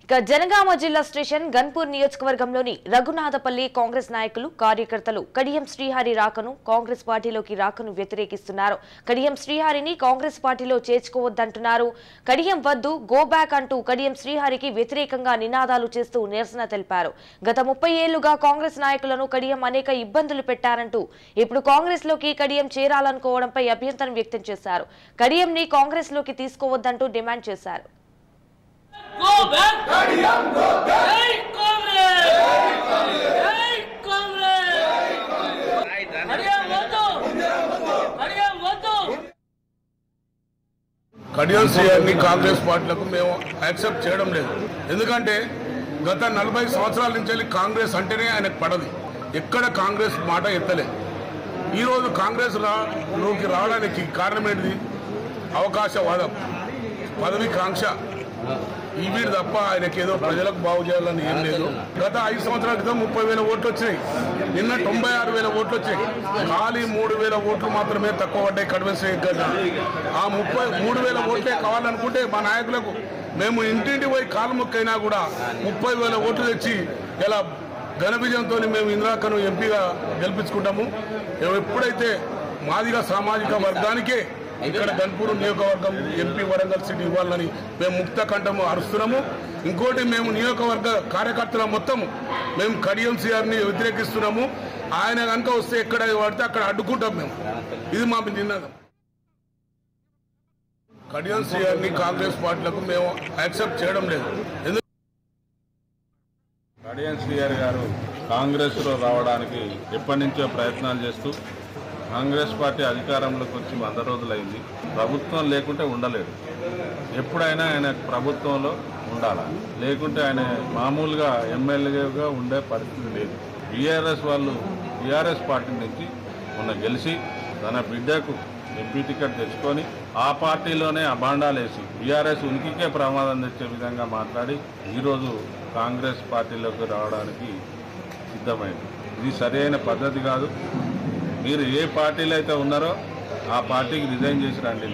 జనగామ జిల్లా స్టేషన్ గన్పూర్ నియోజకవర్గంలోని రఘునాథపల్లి కాంగ్రెస్ నాయకులు కార్యకర్తలు కడియం శ్రీహరి రాకను కాంగ్రెస్ పార్టీలోకి రాకను వ్యతిరేకిస్తున్నారు. కడియం శ్రీహరిని కాంగ్రెస్ పార్టీలో చేర్చుకోవద్దంటున్నారు. కడియం వద్దు గో బ్యాక్ అంటూ కడియం శ్రీహరికి వ్యతిరేకంగా నినాదాలు చేస్తూ నిరసన తెలిపారు. గత 30 ఏళ్లుగా కాంగ్రెస్ నాయకులను కడియం అనేక ఇబ్బందులు పెట్టారంటూ ఇప్పుడు కాంగ్రెస్ లోకి కడియం చేరాలనుకోవడంపై అభ్యంతరం వ్యక్తం చేశారు. కడియంని కాంగ్రెస్ లోకి తీసుకోవద్దంటూ డిమాండ్ చేశారు. Go back! Kadiam, go back! Hey, Congress! Hey, Congress! Kadiam, votto! Kadiam, votto! Kadiyam శ్రీహరిని కాంగ్రెస్ పార్టీలకు మేము యాక్సెప్ట్ చేయడం లేదు. ఎందుకంటే గత 40 సంవత్సరాల నుంచి కాంగ్రెస్ అంటేనే ఆయనకు పడదు. ఎక్కడ కాంగ్రెస్ మాట ఎత్తలేదు. ఈరోజు కాంగ్రెస్ లోకి రావడానికి కారణం ఏంటిది? అవకాశవాదం, పదవి కాంక్ష, వీడు తప్ప ఆయనకి ఏదో ప్రజలకు బాగు చేయాలని ఏం లేదు. గత 5 సంవత్సరాల క్రితం 30,000 ఓట్లు వచ్చినాయి. నిన్న 96,000 ఓట్లు వచ్చాయి. ఖాళీ 3,000 ఓట్లు మాత్రమే తక్కువ పడ్డాయి కడియం శ్రీహరి. ఆ 33,000 ఓట్లే కావాలనుకుంటే మా నాయకులకు మేము ఇంటింటి పోయి కాలు మొక్కైనా కూడా 30,000 ఓట్లు తెచ్చి ఇలా ఘన విజయంతో మేము ఇందిరాకను ఎంపీగా గెలిపించుకుంటాము. ఎప్పుడైతే మాదిగా సామాజిక వర్గానికే ఇక్కడ గన్పూర్ నియోజకవర్గం ఎంపీ వరంగల్ సీట్ ఇవ్వాలని మేము ముక్త కంఠము అరుస్తున్నాము. ఇంకోటి మేము నియోజకవర్గ కార్యకర్తల మొత్తం మేము కడియం శ్రీహరిని వ్యతిరేకిస్తున్నాము. ఆయన కనుక వస్తే ఎక్కడ పడితే అక్కడ అడ్డుకుంటాం మేము. ఇది మా నినాదం. కడియం శ్రీహరిని కాంగ్రెస్ పార్టీలకు మేము యాక్సెప్ట్ చేయడం లేదు. కడియం శ్రీహరి గారు కాంగ్రెస్లో రావడానికి ఎప్పటి నుంచో ప్రయత్నాలు చేస్తూ కాంగ్రెస్ పార్టీ అధికారంలోకి వచ్చి 100 రోజులైంది. ప్రభుత్వం లేకుంటే ఉండలేడు. ఎప్పుడైనా ఆయన ప్రభుత్వంలో ఉండాలి, లేకుంటే ఆయన మామూలుగా ఎమ్మెల్యేగా ఉండే పరిస్థితి లేదు. బీఆర్ఎస్ వాళ్ళు టీఆర్ఎస్ పార్టీ నుంచి మొన్న గెలిచి తన బిడ్డకు ఎంపీ టికెట్ తెచ్చుకొని ఆ పార్టీలోనే అభాండాలు వేసి బీఆర్ఎస్ ఉనికికే ప్రమాదం తెచ్చే విధంగా మాట్లాడి ఈరోజు కాంగ్రెస్ పార్టీలోకి రావడానికి సిద్ధమైంది. ఇది సరైన పద్ధతి కాదు. మీరు ఏ పార్టీలో అయితే ఉన్నారో ఆ పార్టీకి రిజైన్ చేసి రండి.